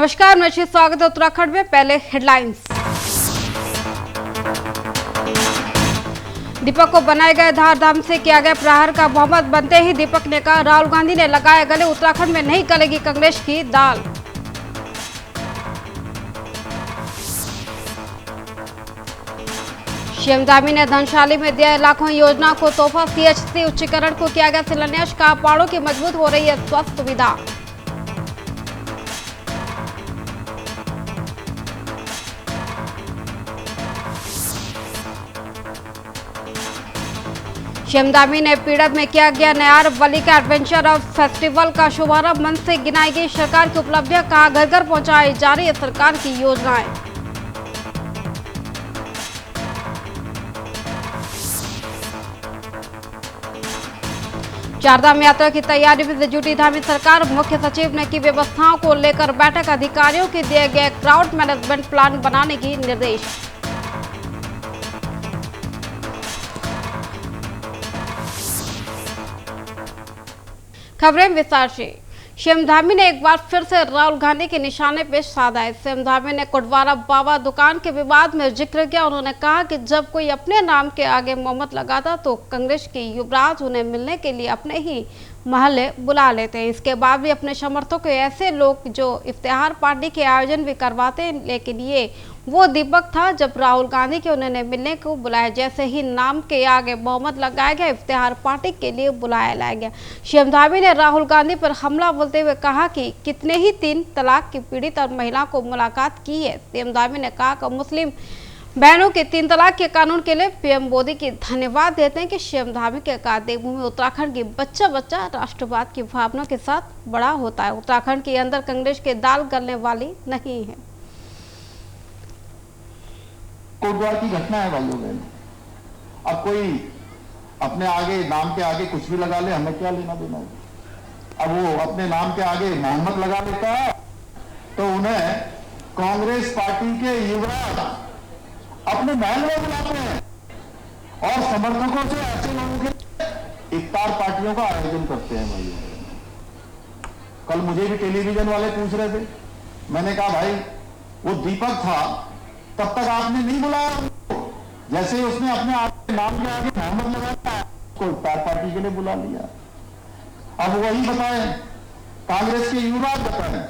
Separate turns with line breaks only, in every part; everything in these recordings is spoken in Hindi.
नमस्कार, मैं स्वागत है उत्तराखंड में। पहले हेडलाइंस। दीपक को बनाए गए धारदाम से किया गया प्रहार का बहुमत बनते ही दीपक ने कहा, राहुल गांधी ने लगाए गले, उत्तराखंड में नहीं गलेगी कांग्रेस की दाल। सीएम धामी ने धनशाली में दिया लाखों योजना को तोहफा, सीएचसी उच्चीकरण को किया गया शिलान्यास, कहा पहाड़ों की मजबूत हो रही है स्वास्थ्य सुविधा। सीएम धामी ने पीड़त में किया गया नयार वली का एडवेंचर ऑफ फेस्टिवल का शुभारंभ, मंच से गिनाई गई सरकार की उपलब्धियां, कहा घर घर पहुंचाई जा रही है सरकार की योजनाएं। चारधाम यात्रा की तैयारी में जुटी धामी सरकार, मुख्य सचिव ने की व्यवस्थाओं को लेकर बैठक, अधिकारियों के दिए गए क्राउड मैनेजमेंट प्लान बनाने की निर्देश। खबरें विस्तार से। सीएम धामी ने एक बार फिर से राहुल गांधी के निशाने पे साधा है। सीएम धामी ने कोटवारा बाबा दुकान के विवाद में जिक्र किया। उन्होंने कहा कि जब कोई अपने नाम के आगे मोहम्मद लगाता तो कांग्रेस के युवराज उन्हें मिलने के लिए अपने ही महल्ले बुला लेते हैं। इसके बाद भी अपने समर्थकों के ऐसे लोग जो इफ्तिहार पार्टी के आयोजन भी करवाते हैं, लेकिन ये वो दीपक था जब राहुल गांधी के उन्होंने मिलने को बुलाया। जैसे ही नाम के आगे मोहम्मद लगाया गया, इफ्तिहार पार्टी के लिए बुलाया लाया गया। सीएम धामी ने राहुल गांधी पर हमला बोलते हुए कहा कि कितने ही 3 तलाक की पीड़ित और महिला को मुलाकात की है। सीएम धामी ने कहा कि मुस्लिम बहनों के 3 तलाक के कानून के लिए पीएम मोदी की धन्यवाद देते हैं कि सीएम धामी के कहा देवभूमि उत्तराखंड की बच्चा बच्चा राष्ट्रवाद की भावना के साथ बड़ा होता है। उत्तराखंड के अंदर कांग्रेस की दाल गलने वाली नहीं है।
कोटद्वार की घटना है भाइयों बहनों। अब कोई अपने आगे नाम के आगे कुछ भी लगा ले, हमें क्या लेना देना है। अब वो अपने नाम के आगे मोहम्मद लगा लेता है तो उन्हें कांग्रेस पार्टी के युवराज अपने महल में बुलाते हैं और समर्थकों से ऐसे लोगों के इफ्तार पार्टियों का आयोजन करते हैं भाइयों। कल मुझे भी टेलीविजन वाले पूछ रहे थे, मैंने कहा भाई वो दीपक था तब तक आपने नहीं बुलाया उनको। जैसे ही उसने अपने नाम के आगे मोहम्मद लगाया, उसको इफ्तार पार्टी के लिए बुला लिया। अब वही बताएं, कांग्रेस के युवराज बताएं।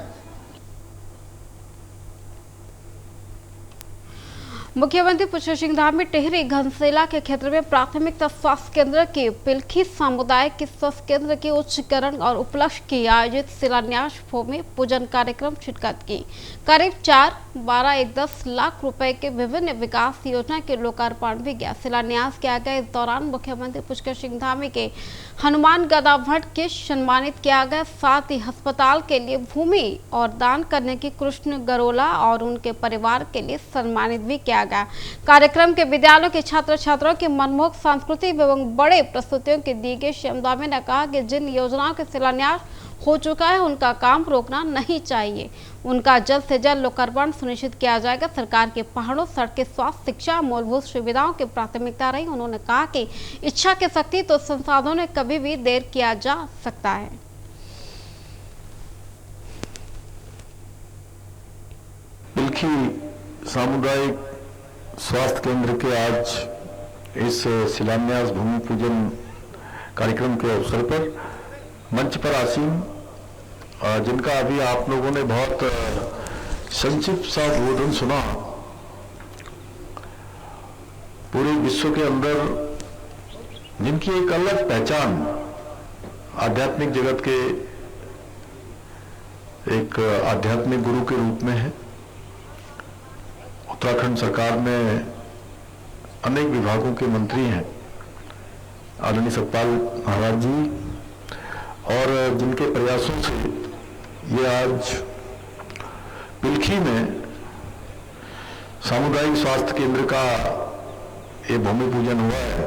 मुख्यमंत्री पुष्कर सिंह धामी टिहरी घनसेला के क्षेत्र में प्राथमिक स्वास्थ्य केंद्र के पिलखी सामुदायिक स्वास्थ्य केंद्र के उच्चीकरण और उपलक्ष्य की आयोजित शिलान्यास भूमि पूजन कार्यक्रम शिरकत की। करीब 4-12-10 लाख रुपए के विभिन्न विकास योजना के लोकार्पण भी किया। शिलान्यास किया गया। इस दौरान मुख्यमंत्री पुष्कर सिंह धामी के हनुमान गदा भट्ट के सम्मानित किया गया। साथ ही अस्पताल के लिए भूमि और दान करने की कृष्ण गरोला और उनके परिवार के लिए सम्मानित भी किया गया। कार्यक्रम के विद्यालयों के छात्र छात्राओं की मनमोहक सांस्कृतिक एवं बड़े प्रस्तुतियों के दी गई। सीएम धामी ने कहा कि जिन योजनाओं के शिलान्यास हो चुका है उनका काम रोकना नहीं चाहिए, उनका जल्द से जल्द लोकार्पण सुनिश्चित किया जाएगा। सरकार के पहाड़ों, सड़कें, स्वास्थ्य, शिक्षा, मूलभूत सुविधाओं की प्राथमिकता रही। उन्होंने कहा कि इच्छा की शक्ति तो संसाधनों में कभी भी देर किया जा सकता है।
पिलखी सामुदायिक स्वास्थ्य केंद्र के आज इस शिलान्यास भूमि पूजन कार्यक्रम के अवसर पर मंच पर आसीन, जिनका अभी आप लोगों ने बहुत संक्षिप्त सा उद्बोधन सुना, पूरे विश्व के अंदर जिनकी एक अलग पहचान आध्यात्मिक जगत के एक आध्यात्मिक गुरु के रूप में है। उत्तराखंड सरकार में अनेक विभागों के मंत्री हैं आदरणीय सतपाल महाराज जी, और जिनके प्रयासों से ये आज पिलखी में सामुदायिक स्वास्थ्य केंद्र का ये भूमि पूजन हुआ है।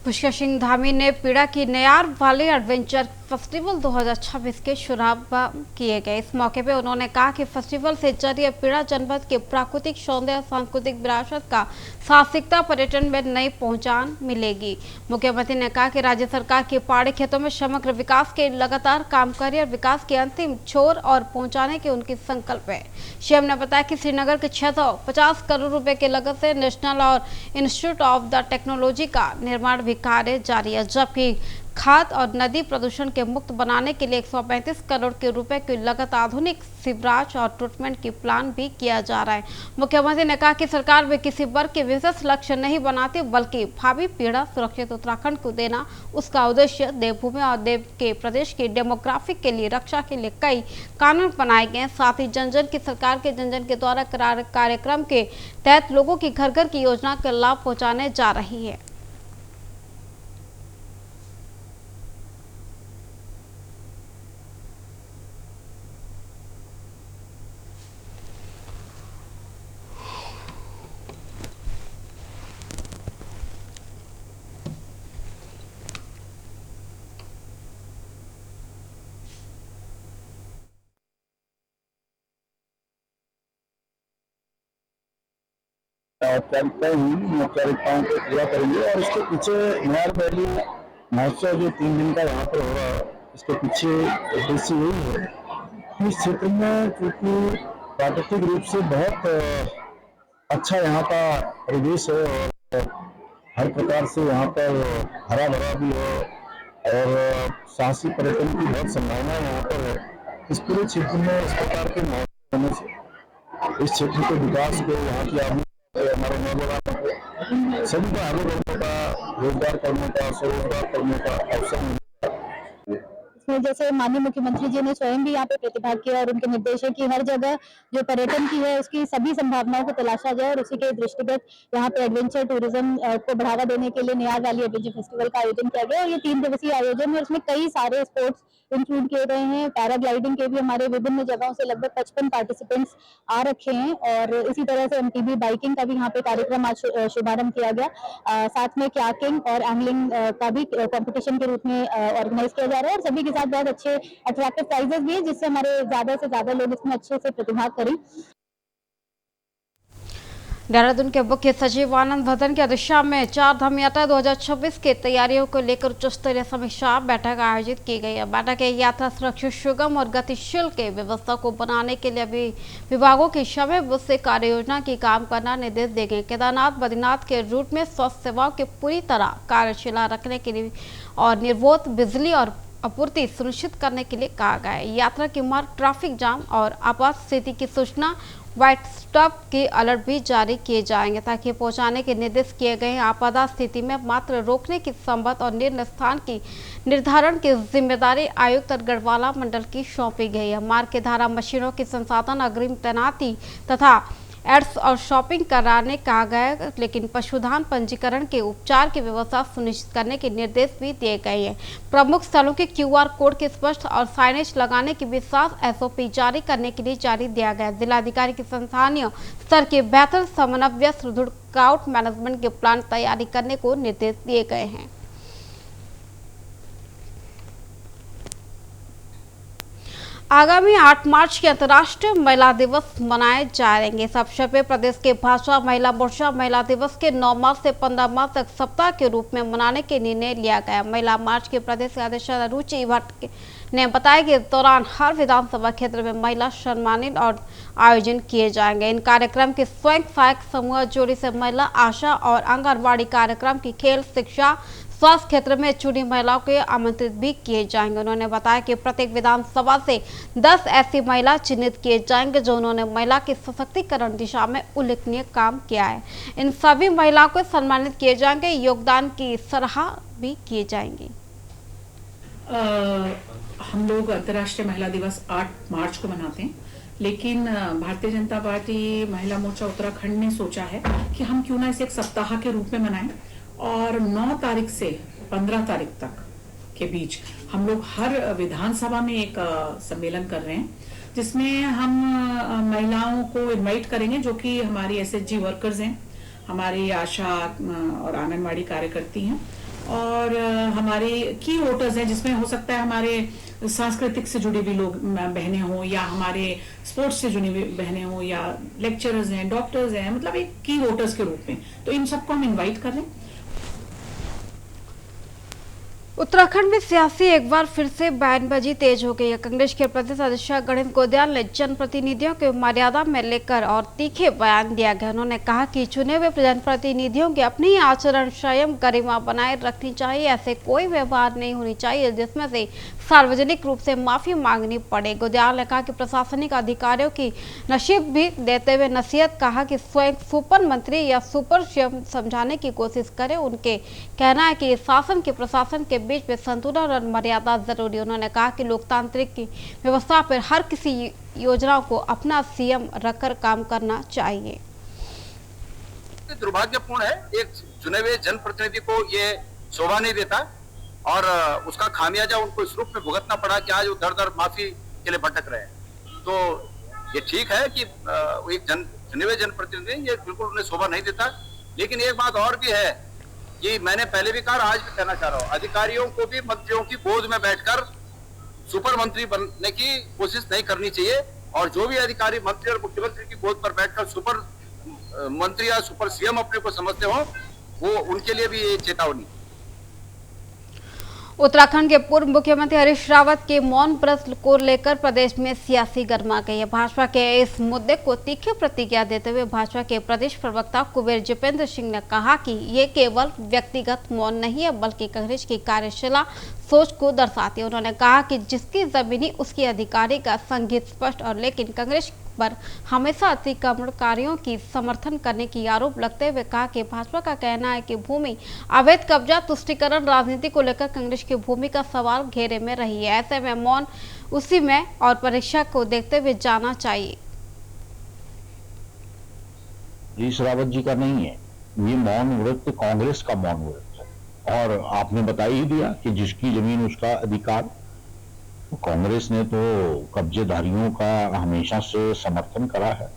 पुष्कर सिंह धामी ने पीड़ा की नयार वाले एडवेंचर फेस्टिवल 2026 के शुभारंभ किए गए। इस मौके पे उन्होंने कहा कि फेस्टिवल से जरिए पीड़ा जनपद के प्राकृतिक सौंदर्य, सांस्कृतिक विरासत का साहसिकता पर्यटन में नई पहचान मिलेगी। मुख्यमंत्री ने कहा कि राज्य सरकार की पहाड़ी क्षेत्रों में समग्र विकास के लगातार काम करे और विकास के अंतिम छोर और पहुंचाने के उनकी संकल्प है। सीएम ने बताया कि श्रीनगर के 650 करोड़ रुपए की लागत से नेशनल और इंस्टीट्यूट ऑफ द टेक्नोलॉजी का निर्माण भी कार्य जारी है, जबकि खाद और नदी प्रदूषण के मुक्त बनाने के लिए 135 करोड़ के रुपए की लागत आधुनिक सीवरेज और ट्रीटमेंट की प्लान भी किया जा रहा है। मुख्यमंत्री ने कहा कि सरकार भी किसी वर्ग के विशेष लक्ष्य नहीं बनाती, बल्कि भावी पीढ़ी सुरक्षित उत्तराखंड को देना उसका उद्देश्य। देवभूमि और देव के प्रदेश की डेमोग्राफिक के लिए रक्षा के लिए कई कानून बनाए गए। साथ ही जन जन की सरकार के जन जन के द्वारा कार्यक्रम के तहत लोगों की घर घर की योजना का लाभ पहुँचाने जा रही है।
औपचारिकताएं हुई, औपचारिकताओं को पूरा करेंगे और इसके पीछे नयार वैली महोत्सव जो 3 दिन का यहाँ पर हो रहा है, इसके पीछे उद्देश्य यही है कि इस क्षेत्र में चूंकि प्राकृतिक रूप से बहुत अच्छा यहाँ का परिवेश है और हर प्रकार से यहाँ पर हरा भरा भी है और साहसी पर्यटन की बहुत संभावना यहाँ पर है। इस पूरे क्षेत्र में इस प्रकार के महोत्सव होने से इस क्षेत्र के विकास को, यहाँ की आदमी हमारे नौजवानों सभी को आगे बढ़ने का, रोजगार करने का, स्वरोजगार करने का अवसर मिलेगा।
इसमें जैसे माननीय मुख्यमंत्री जी ने स्वयं भी यहाँ पे प्रतिभाग किया और उनके निर्देश है कि हर जगह जो पर्यटन की है उसकी सभी संभावनाओं को तलाशा जाए और उसी के दृष्टिगत यहाँ पे एडवेंचर टूरिज्म को बढ़ावा देने के लिए नयार वैली एडवेंचर फेस्टिवल का आयोजन किया गया और ये 3 दिवसीय आयोजन है। उसमें कई सारे स्पोर्ट्स इंक्लूड किए गए हैं। पैराग्लाइडिंग के भी हमारे विभिन्न जगहों से लगभग 55 पार्टिसिपेंट्स आ रखे हैं और इसी तरह से एमटीबी बाइकिंग का भी यहाँ पे कार्यक्रम आज शुभारंभ किया गया। साथ में क्याकिंग और एंगलिंग का भी कंपटीशन के रूप में ऑर्गेनाइज किया जा रहा है और सभी के साथ बहुत अच्छे अट्रैक्टिव प्राइजेस भी है, जिससे हमारे ज्यादा से ज्यादा लोग इसमें अच्छे से प्रतिभाग करें।
देहरादून के मुख्य सचिव आनंद भदन की अध्यक्षता में 4 धाम यात्रा 2026 की तैयारियों को लेकर उच्च स्तरीय समीक्षा बैठक आयोजित की गई है। बैठक में यात्रा सुरक्षित, सुगम और गतिशील के व्यवस्था को बनाने के लिए भी विभागों की समय से कार्य योजना की काम करना निर्देश दिए गए। केदारनाथ बद्रीनाथ के रूट में स्वास्थ्य सेवाओं की पूरी तरह कार्यशीला रखने के लिए और निर्वोध बिजली और आपूर्ति सुनिश्चित करने के लिए कहा गया है। यात्रा के मार्ग, ट्रैफिक जाम और आपात स्थिति की सूचना व्हाइट स्टॉप के अलर्ट भी जारी किए जाएंगे ताकि पहुंचाने के निर्देश किए गए। आपदा स्थिति में मात्र रोकने की संबंध और निर्णय स्थान की निर्धारण की जिम्मेदारी आयुक्त गढ़वाला मंडल की सौंपी गई है। मार्ग के धारा मशीनों की संसाधन अग्रिम तैनाती तथा एड्स और शॉपिंग कराने कहा गया, लेकिन पशुधन पंजीकरण के उपचार की व्यवस्था सुनिश्चित करने के निर्देश भी दिए गए हैं। प्रमुख स्थलों के क्यूआर कोड के स्पष्ट और साइनेज लगाने की विशेष एसओपी जारी करने के लिए जारी दिया गया। जिलाधिकारी के संस्थानीय स्तर के बेहतर समन्वय, सुदृढ़ क्राउड मैनेजमेंट के प्लान तैयारी करने को निर्देश दिए गए हैं। आगामी 8 मार्च के अंतर्राष्ट्रीय महिला दिवस मनाए जाएंगे। इस अवसर पर प्रदेश के भाजपा महिला मोर्चा महिला दिवस के 9 मार्च से 15 मार्च तक सप्ताह के रूप में मनाने के निर्णय लिया गया। महिला मार्च के प्रदेश अध्यक्ष रुचि भट्ट ने बताया कि इस दौरान हर विधानसभा क्षेत्र में महिला सम्मानित और आयोजन किए जाएंगे। इन कार्यक्रम के स्वयं सहायक समूह जोड़ी से महिला आशा और आंगनबाड़ी कार्यक्रम की खेल, शिक्षा, स्वास्थ्य क्षेत्र में चुनी महिलाओं को आमंत्रित भी किए जाएंगे। उन्होंने बताया कि प्रत्येक विधानसभा से 10 ऐसी महिला चिन्हित किए जाएंगे जो उन्होंने महिला के सशक्तिकरण दिशा में उल्लेखनीय काम किया है। इन सभी महिलाओं को सम्मानित किए जाएंगे, योगदान की सराहना भी किए जाएंगे।
हम लोग अंतर्राष्ट्रीय महिला दिवस 8 मार्च को मनाते हैं, लेकिन भारतीय जनता पार्टी महिला मोर्चा उत्तराखंड ने सोचा है कि हम क्यों ना इसे एक सप्ताह के रूप में मनाएं और 9 तारीख से 15 तारीख तक के बीच हम लोग हर विधानसभा में एक सम्मेलन कर रहे हैं, जिसमें हम महिलाओं को इनवाइट करेंगे जो कि हमारी एसएचजी वर्कर्स हैं, हमारी आशा और आंगनबाड़ी कार्यकर्ती हैं, और हमारे की वोटर्स हैं जिसमें हो सकता है हमारे सांस्कृतिक से जुड़ी हुई लोग बहनें हों, या हमारे स्पोर्ट्स से जुड़ी हुई बहनें हों, या लेक्चरर्स हैं, डॉक्टर्स हैं, मतलब एक की वोटर्स के रूप में, तो इन सबको हम इनवाइट कर रहे हैं।
उत्तराखंड में सियासी एक बार फिर से बयानबाजी तेज हो गई है। कांग्रेस के प्रदेश अध्यक्ष गणेश गोंदियाल ने जनप्रतिनिधियों के मर्यादा में लेकर और तीखे बयान दिया गया। उन्होंने कहा कि चुने हुए जनप्रतिनिधियों की अपनी आचरण संयम गरिमा बनाए रखनी चाहिए। ऐसे कोई व्यवहार नहीं होनी चाहिए जिसमें से सार्वजनिक रूप से माफी मांगनी पड़े। गोंदियाल ने कहा कि प्रशासनिक अधिकारियों की नसीब भी देते हुए नसीहत कहा कि स्वयं सुपर मंत्री या सुपर सीएम समझाने की कोशिश करें। उनके कहना है कि शासन के प्रशासन के बीच में संतुलन और मर्यादा जरूरी। उन्होंने कहा कि लोकतांत्रिक की व्यवस्था पर हर किसी योजनाओं को अपना सीएम रखकर काम करना चाहिए।
दुर्भाग्यपूर्ण है, एक चुने हुए जनप्रतिनिधि को ये शोभा नहीं देता और उसका खामियाजा उनको इस रूप में भुगतना पड़ा कि आज वो दर दर माफी के लिए भटक रहे हैं। तो ये ठीक है कि एक चुने हुए जनप्रतिनिधि, ये बिल्कुल उन्हें शोभा नहीं देता। लेकिन एक बात और भी है कि मैंने पहले भी कहा, आज भी कहना चाह रहा हूँ, अधिकारियों को भी मंत्रियों की गोद में बैठकर सुपर मंत्री बनने की कोशिश नहीं करनी चाहिए। और जो भी अधिकारी मंत्री और मुख्यमंत्री की गोद पर बैठकर सुपर मंत्री या सुपर सीएम अपने को समझते हो, वो उनके लिए भी ये चेतावनी।
उत्तराखंड के पूर्व मुख्यमंत्री हरीश रावत के मौन व्रत को लेकर प्रदेश में सियासी गर्मा गई है। भाजपा के इस मुद्दे को तीखी प्रतिक्रिया देते हुए भाजपा के प्रदेश प्रवक्ता कुबेर जितेंद्र सिंह ने कहा कि ये केवल व्यक्तिगत मौन नहीं है बल्कि कांग्रेस की कार्यशीला सोच को दर्शाती है। उन्होंने कहा कि जिसकी जमीनी उसकी अधिकारी का संगीत स्पष्ट और लेकिन कांग्रेस पर हमेशा अतिक्रमणकारियों की समर्थन करने की आरोप लगते हुए कहा कि भाजपा का कहना है कि भूमि अवैध कब्जा तुष्टीकरण राजनीति को लेकर कांग्रेस की भूमिका सवाल घेरे में रही है। ऐसे में मौन उसी में और परीक्षा को देखते हुए जाना चाहिए।
हरीश रावत जी का नहीं है ये मौन व्रत, कांग्रेस का मौन व्रत है। और आपने बता ही दिया कि जिसकी जमीन उसका अधिकार। कांग्रेस ने तो कब्जेदारियों का हमेशा से समर्थन करा है।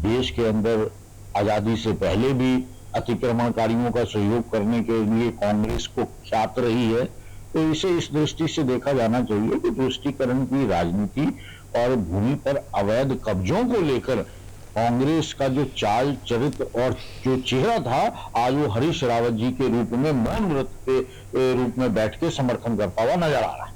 देश के अंदर आजादी से पहले भी अतिक्रमणकारियों का सहयोग करने के लिए कांग्रेस को ख्यात रही है। तो इसे इस दृष्टि से देखा जाना चाहिए कि तुष्टीकरण की राजनीति और भूमि पर अवैध कब्जों को लेकर कांग्रेस का जो चाल चरित्र और जो चेहरा था, आज वो हरीश रावत जी के रूप में मौन व्रत के रूप में बैठ के समर्थन करता हुआ नजर आ रहा है।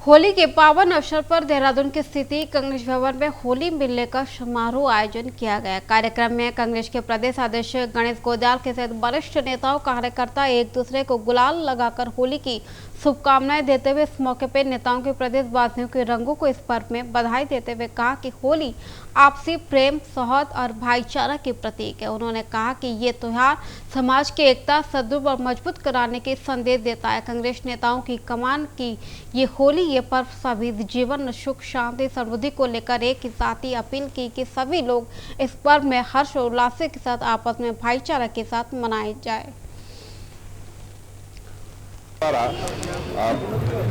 होली के पावन अवसर पर देहरादून के स्थिति कांग्रेस भवन में होली मिलने का समारोह आयोजन किया गया। कार्यक्रम में कांग्रेस के प्रदेश अध्यक्ष गणेश गोंदियाल के साथ वरिष्ठ नेताओं कार्यकर्ता एक दूसरे को गुलाल लगाकर होली की शुभकामनाएं देते हुए इस मौके पर नेताओं के प्रदेशवासियों के रंगों को इस पर्व में बधाई देते हुए कहा कि होली आपसी प्रेम, सौहार्द और भाईचारा के प्रतीक है। उन्होंने कहा कि ये त्योहार समाज की एकता सुदृढ़ और मजबूत कराने के संदेश देता है। कांग्रेस नेताओं की कमान की ये होली ये पर्व सभी जीवन सुख शांति समृद्धि को लेकर एक ही साथ ही अपील की कि सभी लोग इस पर्व में हर्ष और उल्लास के साथ आपस में भाईचारा के साथ मनाए जाए।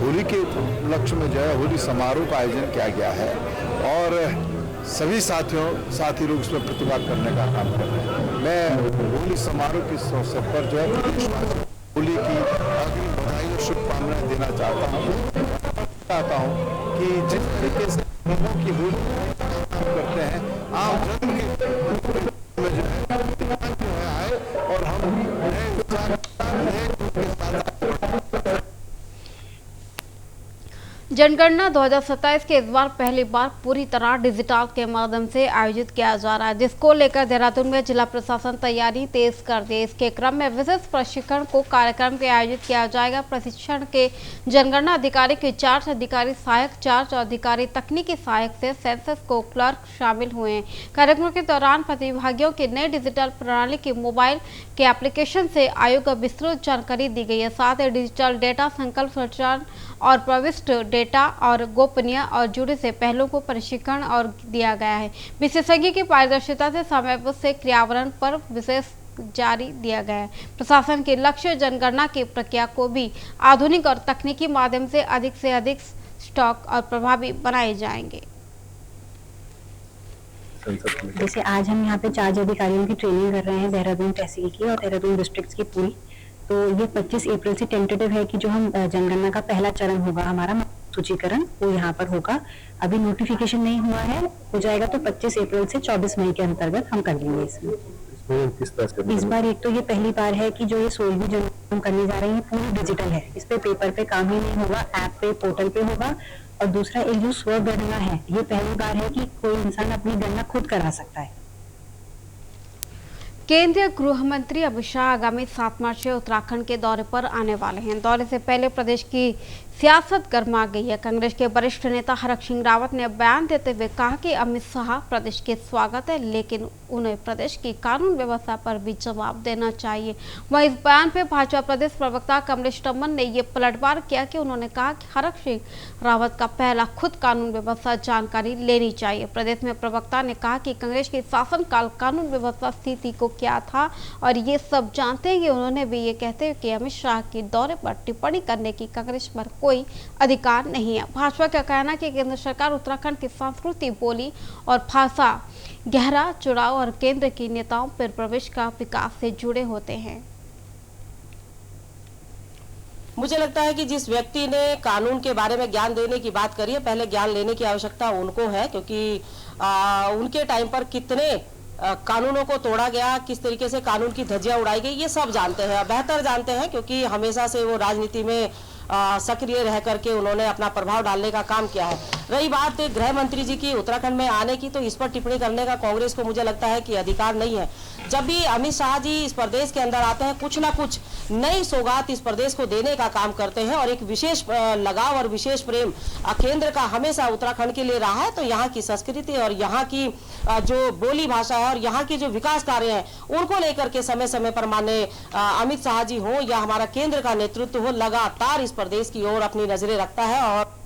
होली के उपलक्ष्य में जो है होली समारोह का आयोजन किया गया है और सभी साथी लोग इसमें प्रतिभाग करने का काम कर रहे हैं। मैं होली समारोह के अवसर पर जो है होली की अग्रिम बधाई और शुभकामनाएं देना चाहता हूँ कि जिस तरीके से रंगों की होली करते हैं, आम रंग के में जो है आए और हम
जनगणना 2027 के इस बार पहली बार पूरी तरह डिजिटल के माध्यम से आयोजित किया जा रहा है, जिसको लेकर देहरादून में जिला प्रशासन तैयारी तेज कर दी। इसके क्रम में विशेष प्रशिक्षण को कार्यक्रम के आयोजित किया जाएगा। प्रशिक्षण के जनगणना अधिकारी के चार्ज अधिकारी, सहायक चार्ज अधिकारी, तकनीकी सहायक से सेंसस को क्लर्क शामिल हुए हैं। कार्यक्रम के दौरान प्रतिभागियों की नई डिजिटल प्रणाली की मोबाइल के एप्लीकेशन से आयोग को विस्तृत जानकारी दी गई है। साथ ही डिजिटल डेटा संकल्प संचालन और प्रविष्ट डेटा और गोपनीय और जुड़े से पहलुओं को प्रशिक्षण और दिया गया है। विशेषज्ञ की पारदर्शिता से समयबद्ध से क्रियान्वयन पर विशेष जारी दिया गया है। प्रशासन के लक्ष्य जनगणना की प्रक्रिया को भी आधुनिक और तकनीकी माध्यम से अधिक स्टॉक और प्रभावी बनाए जाएंगे।
जैसे आज हम यहाँ पे चार्ज अधिकारियों की ट्रेनिंग कर रहे हैं देहरादून तहसील की और देहरादून डिस्ट्रिक्ट की पूरी,
तो ये 25 अप्रैल से टेंटेटिव है कि जो हम जनगणना का पहला चरण होगा हमारा सूचीकरण, वो यहाँ पर होगा। अभी नोटिफिकेशन नहीं हुआ है, हो जाएगा तो 25 अप्रैल से 24 मई के अंतर्गत हम कर लेंगे। इसमें इस बार एक तो ये पहली बार है कि जो ये 16वीं जनगणना हम करने जा रहे हैं पूरी डिजिटल है, इस पे पेपर पे काम ही नहीं होगा, ऐप पे पोर्टल पे होगा। और दूसरा एक जो स्व गणना है, ये पहली बार है कि कोई इंसान अपनी गणना खुद करा सकता है।
केंद्रीय गृह मंत्री अमित शाह आगामी 7 मार्च से उत्तराखंड के दौरे पर आने वाले हैं। दौरे से पहले प्रदेश की सियासत गर्मा गई है। कांग्रेस के वरिष्ठ नेता हरक सिंह रावत ने बयान देते हुए कहा कि अमित शाह प्रदेश के स्वागत है, लेकिन उन्हें प्रदेश की कानून व्यवस्था पर भी जवाब देना चाहिए। वहीं इस बयान पर भाजपा प्रदेश प्रवक्ता कमलेश टम्मन ने ये पलटवार किया कि उन्होंने कहा कि हरक सिंह रावत का पहला खुद कानून व्यवस्था जानकारी लेनी चाहिए। प्रदेश में प्रवक्ता ने कहा कि कांग्रेस के शासनकाल कानून व्यवस्था स्थिति को क्या था और ये सब जानते हैं। उन्होंने भी ये कहते हुए कि अमित शाह के दौरे पर टिप्पणी करने की कांग्रेस पर कोई अधिकार नहीं है। भाजपा का कहना है कि केंद्र सरकार उत्तराखंड की संस्कृति, बोली और भाषा, गहरा जुड़ाव और केंद्र की नेताओं पर प्रदेश का विकास से जुड़े होते हैं।
मुझे लगता है कि जिस व्यक्ति ने कानून के बारे में ज्ञान देने की बात करी है, पहले ज्ञान लेने की आवश्यकता उनको है, क्योंकि उनके टाइम पर कितने कानूनों को तोड़ा गया, किस तरीके से कानून की धज्जियां उड़ाई गई, ये सब जानते हैं, बेहतर जानते हैं, क्योंकि हमेशा से वो राजनीति में सक्रिय रह करके उन्होंने अपना प्रभाव डालने का काम किया है। रही बात गृह मंत्री जी की उत्तराखंड में आने की, तो इस पर टिप्पणी करने का कांग्रेस को मुझे लगता है कि अधिकार नहीं है। जब भी अमित शाह जी इस प्रदेश के अंदर आते हैं, कुछ ना कुछ नई सौगात इस प्रदेश को देने का काम करते हैं और एक विशेष लगाव और विशेष प्रेम केंद्र का हमेशा उत्तराखंड के लिए रहा है। तो यहाँ की संस्कृति और यहाँ की जो बोली भाषा है और यहाँ के जो विकास कार्य हैं, उनको लेकर के समय समय पर माननीय अमित शाह जी हो या हमारा केंद्र का नेतृत्व हो, लगातार इस प्रदेश की ओर अपनी नजरें रखता है। और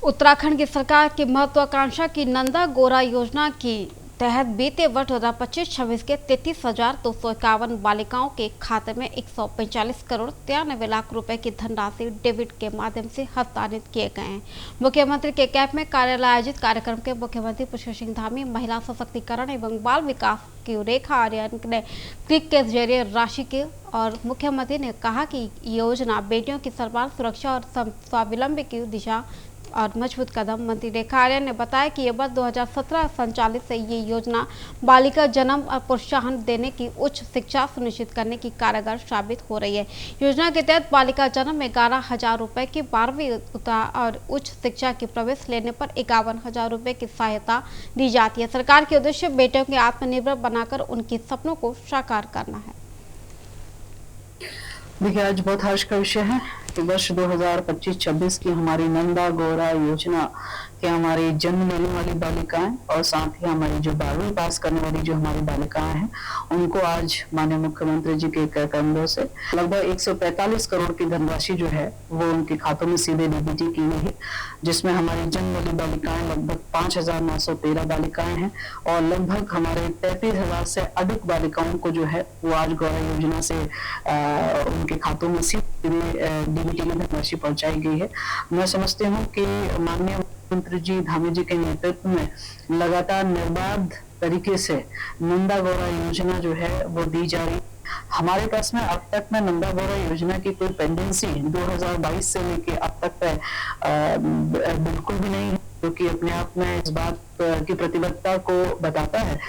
उत्तराखंड की सरकार की महत्वाकांक्षा की नंदा गोरा योजना की तहत बीते वर्ष 2025-26 के 33,251 बालिकाओं के खाते में 145 करोड़ 93 लाख रुपए की धनराशि डेबिट के माध्यम से हस्तांतरित किए गए हैं। मुख्यमंत्री के कैंप में कार्यालय आयोजित कार्यक्रम के मुख्यमंत्री पुष्कर सिंह धामी, महिला सशक्तिकरण एवं बाल विकास की रेखा आर्यन ने क्लिक के जरिए राशि के और मुख्यमंत्री ने कहा कि योजना बेटियों की सर्वांगीण सुरक्षा और स्वावलंबी की दिशा और मजबूत कदम। मंत्री रेखा आर्यन ने बताया कि ये वर्ष 2017 संचालित से ये योजना बालिका जन्म और प्रोत्साहन देने की उच्च शिक्षा सुनिश्चित करने की कारगर साबित हो रही है। योजना के तहत बालिका जन्म में 11,000 रुपए की 12वीं और उच्च शिक्षा की प्रवेश लेने पर 51,000 रुपए की सहायता दी जाती है। सरकार के उद्देश्य बेटियों के आत्मनिर्भर बनाकर उनके सपनों को साकार करना है।
देखिए, आज बहुत हर्ष का विषय है कि वर्ष 2025-26 की हमारी नंदा गौरा योजना के हमारी जन्म लेने वाली बालिकाएं और साथ ही हमारी जो 12वीं पास करने वाली जो हमारी बालिकाएं हैं, उनको आज माननीय मुख्यमंत्री जी के कंधों से लगभग 145 करोड़ की धनराशि जो है वो उनके खातों में सीधे डीबीटी की गई है, जिसमें हमारी जन्म वाली बालिकाएं लगभग 5,913 बालिकाएं हैं और लगभग हमारे 33,000 से अधिक बालिकाओं को जो है वो आज गौरा योजना से उनके खातों में सीधे डीबीटी की धनराशि पहुंचाई गई है। मैं समझती हूँ कि माननीय मुख्यमंत्री जी धामी जी के नेतृत्व में लगातार निर्बाध तरीके से नंदा गौरा योजना जो है वो दी जा रही। हमारे पास में अब तक में नंदा गौरा योजना की कोई पेंडेंसी 2022 से लेके अब तक बिल्कुल भी नहीं है, जो कि अपने आप में इस बात की प्रतिबद्धता को बताता है।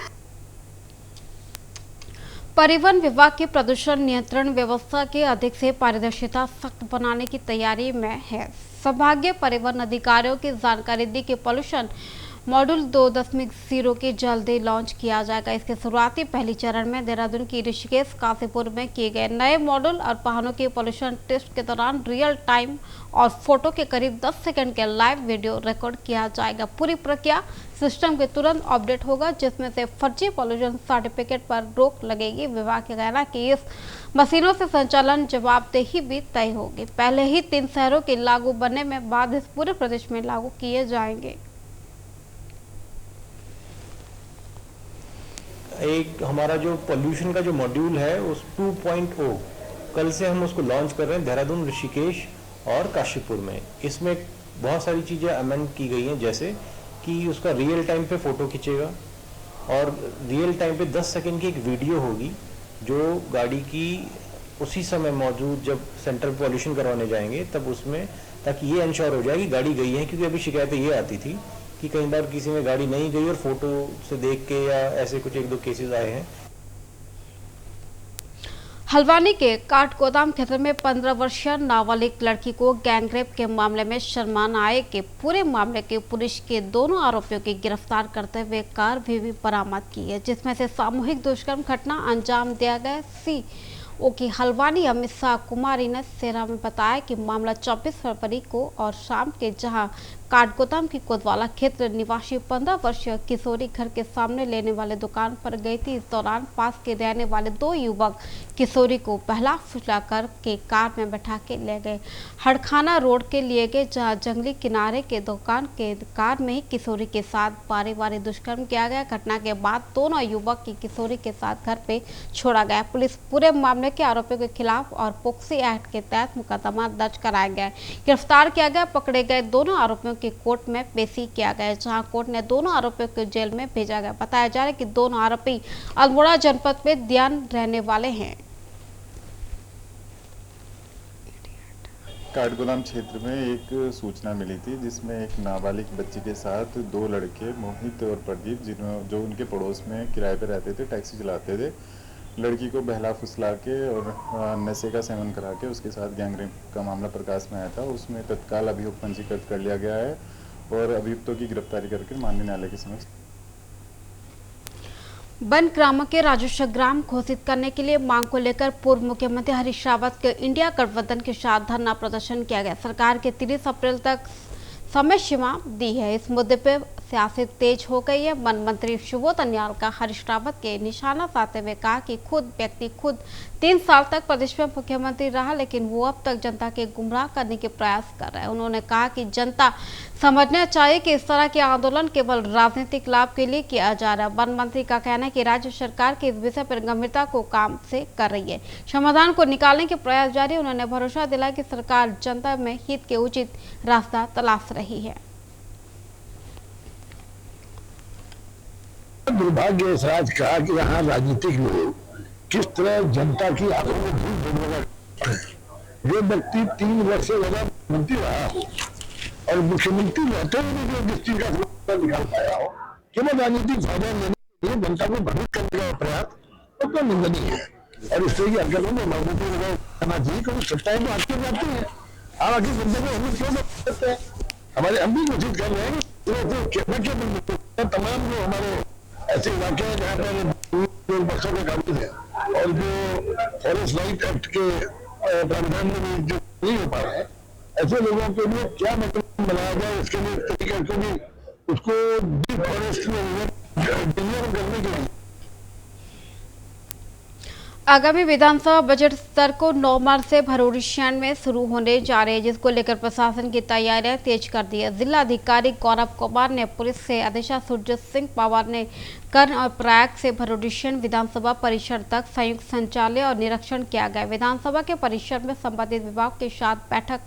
परिवहन विभाग की प्रदूषण नियंत्रण व्यवस्था के अधिक से पारदर्शिता सख्त बनाने की तैयारी में है। संभागीय परिवहन अधिकारियों की जानकारी दी कि पॉल्यूशन मॉड्यूल 2.0 की जल्द ही लॉन्च किया जाएगा। इसके शुरुआती पहली चरण में देहरादून की ऋषिकेश काशीपुर में किए गए नए मॉडल और वाहनों के पॉल्यूशन टेस्ट के दौरान रियल टाइम और फोटो के करीब 10 सेकंड के लाइव वीडियो रिकॉर्ड किया जाएगा। पूरी प्रक्रिया सिस्टम के तुरंत अपडेट होगा, जिसमें से फर्जी पॉल्यूशन सर्टिफिकेट पर रोक लगेगी। विभाग का कहना है कि इस मशीनों से संचालन जवाबदेही भी तय होगी। पहले ही 3 शहरों के लागू बनने में बाद इस पूरे प्रदेश में लागू किए जाएंगे।
एक हमारा जो पोल्यूशन का जो मॉड्यूल है उस 2.0 कल से हम उसको लॉन्च कर रहे हैं देहरादून, ऋषिकेश और काशीपुर में। इसमें बहुत सारी चीज़ें अमेंड की गई हैं, जैसे कि उसका रियल टाइम पे फ़ोटो खींचेगा और रियल टाइम पे 10 सेकंड की एक वीडियो होगी जो गाड़ी की उसी समय मौजूद जब सेंटर पॉल्यूशन करवाने जाएंगे तब उसमें, ताकि ये इंश्योर हो जाए कि गाड़ी गई है। क्योंकि अभी शिकायतें ये आती थी कि कई बार किसी में गाड़ी नहीं गई और फोटो से देख के या ऐसे कुछ 1-2 केसेस आए हैं।
हल्द्वानी के काठगोदाम क्षेत्र में 15 वर्षीय नाबालिग लड़की को गैंगरेप के मामले में शर्मानाए के पूरे मामले के पुलिस के दोनों आरोपियों की गिरफ्तार करते हुए कार भी बरामद की है, जिसमें से सामूहिक दुष्कर्म घटना अंजाम दिया गया। सीओ की हल्द्वानी अमित शाह कुमारी ने सेरा में बताया कि मामला 24 फरवरी को और शाम के जहां काठगोदाम की कोतवाला क्षेत्र निवासी 15 वर्षीय किशोरी घर के सामने लेने वाले दुकान पर गई थी। इस दौरान पास के रहने वाले 2 युवक किशोरी को बहला फुसला कर के कार में बैठा के ले गए। हड़खाना रोड के लिए गए, जहां जंगली किनारे के दुकान के कार में ही किशोरी के साथ बारी दुष्कर्म किया गया। घटना के बाद दोनों युवक की किशोरी के साथ घर पे छोड़ा गया। पुलिस पूरे मामले के आरोपियों के खिलाफ और पोक्सो एक्ट के तहत मुकदमा दर्ज कराया गया। गिरफ्तार किया गया। पकड़े गए दोनों आरोपियों की कोर्ट में पेशी किया गया, जहां कोर्ट ने दोनों आरोपियों को जेल में भेजा गया। बताया जा रहा है कि दोनों आरोपी अल्मोड़ा जनपद में ध्यान रहने वाले हैं।
काठगोदाम क्षेत्र में एक सूचना मिली थी जिसमें एक नाबालिग बच्ची के साथ 2 लड़के मोहित और प्रदीप जो उनके पड़ोस में किराए पर रहते थे, टैक्सी चलाते थे, लड़की को बहला फुसला के और नशे का सेवन करा के उसके साथ गैंगरेप का मामला प्रकाश में आया था। उसमें तत्काल अभियुक्त पंजीकृत कर लिया गया है और अभियुक्तों की गिरफ्तारी करके माननीय न्यायालय के समक्ष
वन ग्रामों के राजस्व ग्राम घोषित करने के लिए मांग को लेकर पूर्व मुख्यमंत्री हरीश रावत के इंडिया गठबंधन के साथ धरना प्रदर्शन किया गया। सरकार के 30 अप्रैल तक समय सीमा दी है। इस मुद्दे पर सियासत तेज हो गई है। वन मंत्री सुबोध उनियाल का हरीश रावत के निशाना साधते हुए कहा कि व्यक्ति 3 साल तक प्रदेश में मुख्यमंत्री रहा, लेकिन वो अब तक जनता के गुमराह करने के प्रयास कर रहा है। उन्होंने कहा कि जनता समझना चाहिए कि इस तरह के आंदोलन केवल राजनीतिक लाभ के लिए किया जा रहा है। वन मंत्री का कहना है कि राज्य सरकार के इस विषय पर गंभीरता को काम से कर रही है, समाधान को निकालने के प्रयास जारी। उन्होंने भरोसा दिलाया कि सरकार जनता में हित के उचित रास्ता तलाश रही है।
दुर्भाग्य इस राज का कि यहाँ राजनीतिक लोग किस तरह जनता की आंखों में धूल देने लगा। जो व्यक्ति 3 वर्ष से ज्यादा मंत्री रहा हो और मुख्यमंत्री रहते हुए जो डिस्ट्रिक्ट का समस्या निकाल पाया हो, केवल राजनीतिक फायदा लेने के लिए जनता को भ्रमित करने का प्रयास तो निंदनीय है। और इस तरह की हरकतों में मजबूती करना चाहिए, क्योंकि सत्ताएं तो आपके जाती है। आप आखिर जनता को हम क्यों सकते हैं? हम भी घोषित कर रहे हैं कि तमाम जो हमारे ऐसे इलाके हैं जहाँ पर बच्चों के काबिल है और जो फॉरेस्ट लाइट एक्ट के प्रावधान में जो नहीं हो पा रहा है, ऐसे लोगों के लिए क्या मतलब बनाया जाए, इसके लिए तरीका क्योंकि उसको डिफॉरेस्ट करने के लिए
आगामी विधानसभा बजट सत्र को 9 मार्च से भरोड़ीशहर में शुरू होने जा रहे हैं, जिसको लेकर प्रशासन की तैयारियां तेज कर दी है। जिला अधिकारी गौरव कुमार ने पुलिस से अधीक्षक सुरजीत सिंह पवार ने कर्ण और प्रयाग से भरोड़ीशहर विधानसभा परिसर तक संयुक्त संचालन और निरीक्षण किया गया। विधानसभा के परिसर में संबंधित विभाग के साथ बैठक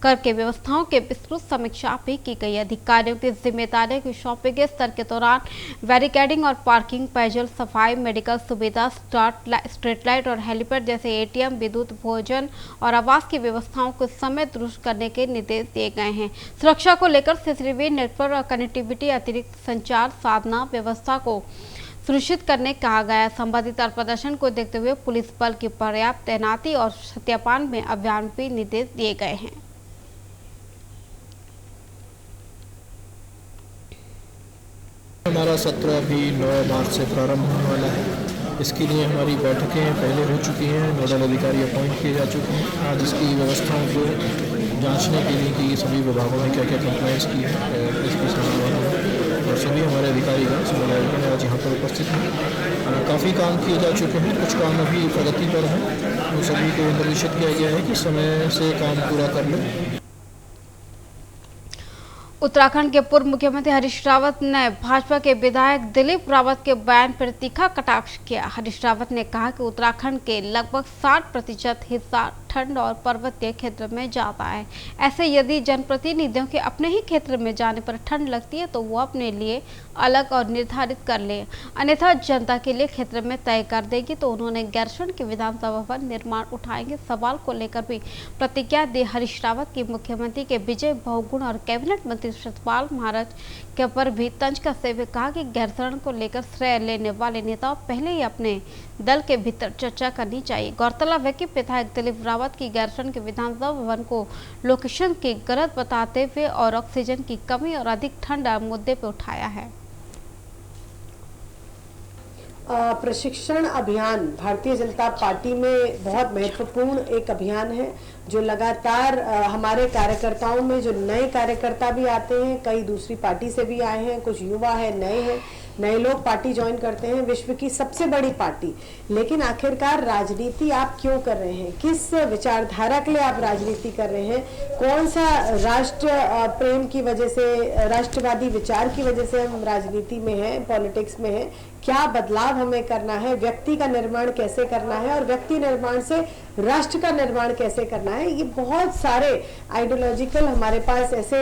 करके व्यवस्थाओं की विस्तृत समीक्षा भी की गई। अधिकारियों की जिम्मेदारी की सौंपे गए स्तर के दौरान बैरिकेडिंग और पार्किंग, पेयजल सफाई, मेडिकल सुविधा, स्ट्रीट लाइट और हेलीपैड जैसे एटीएम, विद्युत, भोजन और आवास की व्यवस्थाओं को समय दुरुस्त करने के निर्देश दिए गए हैं। सुरक्षा को लेकर सीसीटीवी नेटवर्क और कनेक्टिविटी, अतिरिक्त संचार साधना व्यवस्था को सुनिश्चित करने कहा गया है। संबंधित प्रदर्शन को देखते हुए पुलिस बल की पर्याप्त तैनाती और सत्यापन में अभियान भी निर्देश दिए गए हैं।
हमारा सत्र अभी 9 मार्च से प्रारंभ होने वाला है। इसके लिए हमारी बैठकें पहले हो चुकी हैं, नोडल अधिकारी अपॉइंट किए जा चुके हैं। आज इसकी व्यवस्थाओं को जांचने के लिए कि सभी विभागों ने क्या क्या कंप्लाइंस की है इसकी समझ और सभी हमारे अधिकारीगण समन्वयक आज यहाँ पर उपस्थित हैं। काफ़ी काम किए जा चुके हैं, कुछ काम अभी प्रगति पर हैं, तो सभी को निर्देशित किया गया है कि समय से काम पूरा कर लें।
उत्तराखंड के पूर्व मुख्यमंत्री हरीश रावत ने भाजपा के विधायक दिलीप रावत के बयान पर तीखा कटाक्ष किया। हरीश रावत ने कहा कि उत्तराखंड के लगभग 60% हिस्सा ठंड और पर्वतीय क्षेत्र में जाता है। ऐसे यदि जनप्रतिनिधियों के अपने ही क्षेत्र में जाने पर ठंड लगती है तो वो अपने लिए अलग और निर्धारित कर ले, अन्यथा जनता के लिए क्षेत्र में तय कर देगी। तो उन्होंने गैरसैंण के विधानसभा भवन निर्माण उठाएंगे सवाल को लेकर भी प्रतिक्रिया दी हरीश रावत की मुख्यमंत्री के विजय बहुगुण और कैबिनेट मंत्री सतपाल महाराज के पर भी तंज कसते हुए कहा कि गैरसैंण को लेकर श्रेय लेने वाले नेताओं पहले ही अपने दल के भीतर चर्चा करनी चाहिए। गौरतलब है कि विधायक दिलीप रावत की गैरसैंण के विधानसभा भवन को लोकेशन की गलत बताते हुए और ऑक्सीजन की कमी और अधिक ठंड मुद्दे पर उठाया है।
प्रशिक्षण अभियान भारतीय जनता पार्टी में बहुत महत्वपूर्ण एक अभियान है जो लगातार हमारे कार्यकर्ताओं में जो नए कार्यकर्ता भी आते हैं, कई दूसरी पार्टी से भी आए हैं, कुछ युवा है, नए लोग पार्टी ज्वाइन करते हैं। विश्व की सबसे बड़ी पार्टी, लेकिन आखिरकार राजनीति आप क्यों कर रहे हैं, किस विचारधारा के लिए आप राजनीति कर रहे हैं, कौन सा राष्ट्र प्रेम की वजह से, राष्ट्रवादी विचार की वजह से हम राजनीति में हैं, पॉलिटिक्स में हैं, क्या बदलाव हमें करना है, व्यक्ति का निर्माण कैसे करना है और व्यक्ति निर्माण से राष्ट्र का निर्माण कैसे करना है। ये बहुत सारे आइडियोलॉजिकल हमारे पास ऐसे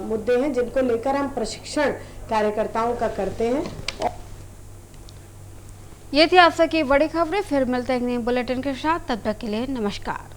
मुद्दे हैं जिनको लेकर हम प्रशिक्षण कार्यकर्ताओं का करते हैं।
ये थी आज की बड़ी खबरें। फिर मिलते हैं एक नई बुलेटिन के साथ, तब तक के लिए नमस्कार।